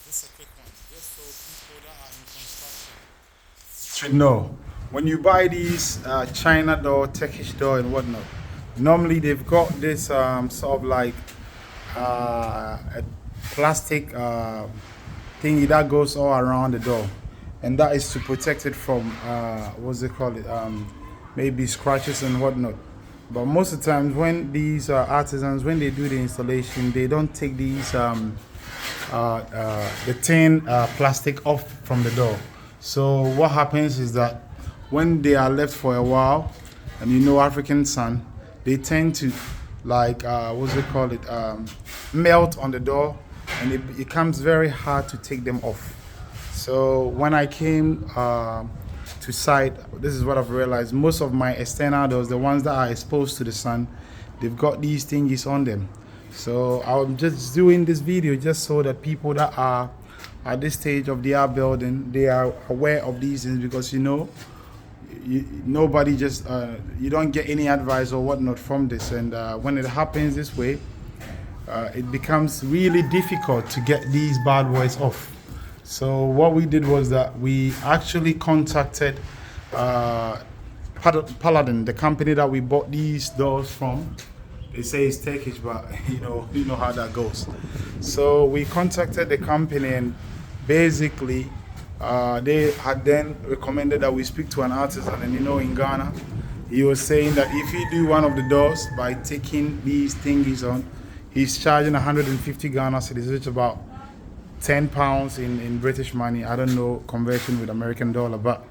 This is a quick one, just so people that are in construction should know. When you buy these China door, Turkish door, and whatnot, normally they've got this sort of like a plastic thingy that goes all around the door, and that is to protect it from what's it called it, maybe scratches and whatnot. But most of the times when these artisans, when they do the installation, they don't take these the tin plastic off from the door. So what happens is that when they are left for a while, and you know African sun, they tend to like what's it called it, melt on the door, and it becomes very hard to take them off. So when I came to site, this is what I've realized. Most of my external doors, the ones that are exposed to the sun, they've got these thingies on them. So I'm just doing this video just so that people that are at this stage of their building, they are aware of these things, because nobody just you don't get any advice or whatnot from this, and when it happens this way, it becomes really difficult to get these bad boys off. So what we did was that we actually contacted Paladin, the company that we bought these doors from. They say it's Turkish, but you know how that goes. So we contacted the company, and basically they had then recommended that we speak to an artisan. And in Ghana, he was saying that if you do one of the doors by taking these thingies on, he's charging 150 Ghana cedis, which is about 10 pounds in British money. I don't know conversion with American dollar, but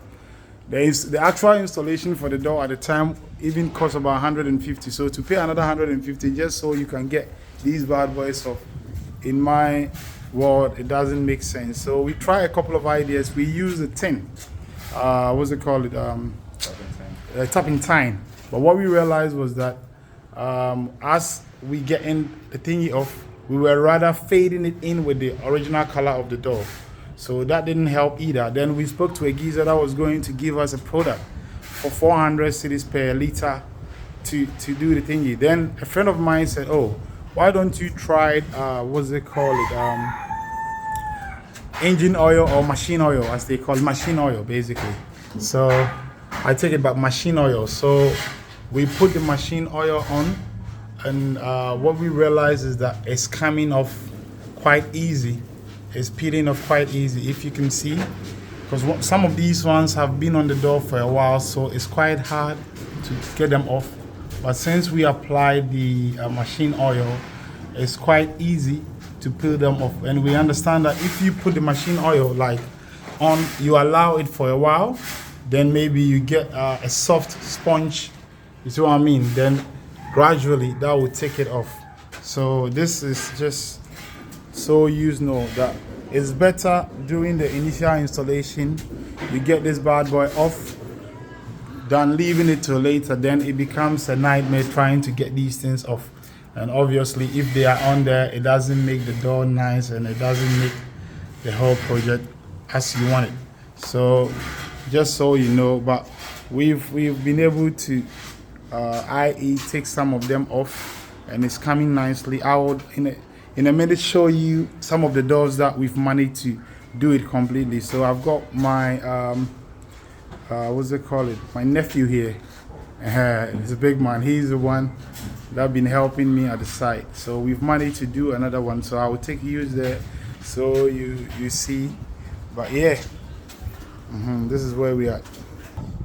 there is the actual installation for the door at the time even cost about 150. So to pay another 150 just so you can get these bad boys off, in my world, it doesn't make sense. So we try a couple of ideas. We use the tin, what's it called? Turpentine. But what we realized was that as we get in the thingy off, we were rather fading it in with the original color of the door. So that didn't help either. Then we spoke to a geezer that was going to give us a product for 400 cedis per liter to do the thingy. Then a friend of mine said, "Oh, why don't you try what's it called engine oil or machine oil, as they call it, machine oil basically." So I take it back, machine oil. So we put the machine oil on, and what we realize is that it's coming off quite easy. It's peeling off quite easy, if you can see, because some of these ones have been on the door for a while, so it's quite hard to get them off. But since we applied the machine oil, it's quite easy to peel them off. And we understand that if you put the machine oil like on, you allow it for a while, then maybe you get a soft sponge. You see what I mean? Then gradually that will take it off. So this is just so you know that it's better during the initial installation you get this bad boy off than leaving it till later. Then it becomes a nightmare trying to get these things off. And obviously if they are on there, it doesn't make the door nice, and it doesn't make the whole project as you want it. So just so you know, but we've been able to i.e. take some of them off, and it's coming nicely. I would in a minute show you some of the doors that we've managed to do it completely. So I've got my what's it called it, my nephew here. He's a big man. He's the one that been helping me at the site. So we've managed to do another one, so I will take you there so you see. But yeah, this is where we are.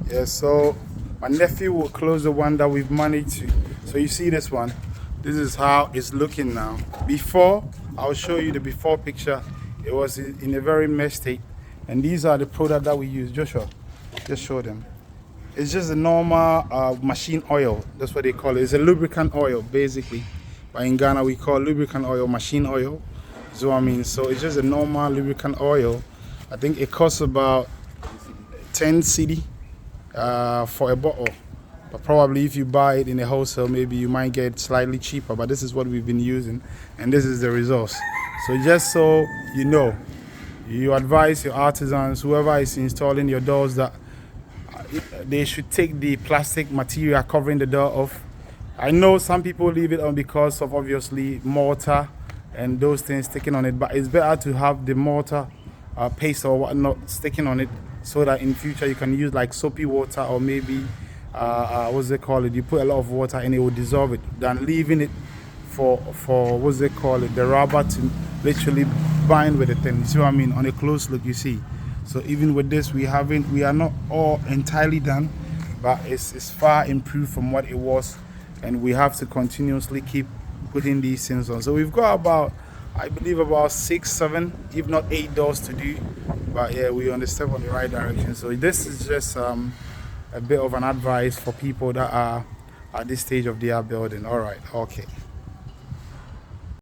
Yeah, so my nephew will close the one that we've managed to. So you see this one, this is how it's looking now. Before, I'll show you the before picture. It was in a very messed state, and these are the product that we use. Joshua, just show them. It's just a normal machine oil. That's what they call it. It's a lubricant oil basically, but in Ghana we call lubricant oil machine oil. So I mean, so it's just a normal lubricant oil. I think it costs about 10 cedi for a bottle, but probably if you buy it in a wholesale, maybe you might get it slightly cheaper. But this is what we've been using, and this is the results. So just so you know, you advise your artisans, whoever is installing your doors, that they should take the plastic material covering the door off. I know some people leave it on because of obviously mortar and those things sticking on it. But it's better to have the mortar paste or whatnot sticking on it, so that in future you can use like soapy water, or maybe what's they call it, you put a lot of water and it will dissolve it, than leaving it for what's they call it, the rubber to literally bind with the thing. You see what I mean? On a close look, you see. So even with this, we are not all entirely done, but it's far improved from what it was, and we have to continuously keep putting these things on. So we've got about, I believe, about 6, 7, if not 8 doors to do, but yeah, we're on the step on the right direction. So this is just a bit of an advice for people that are at this stage of their building. All right, okay.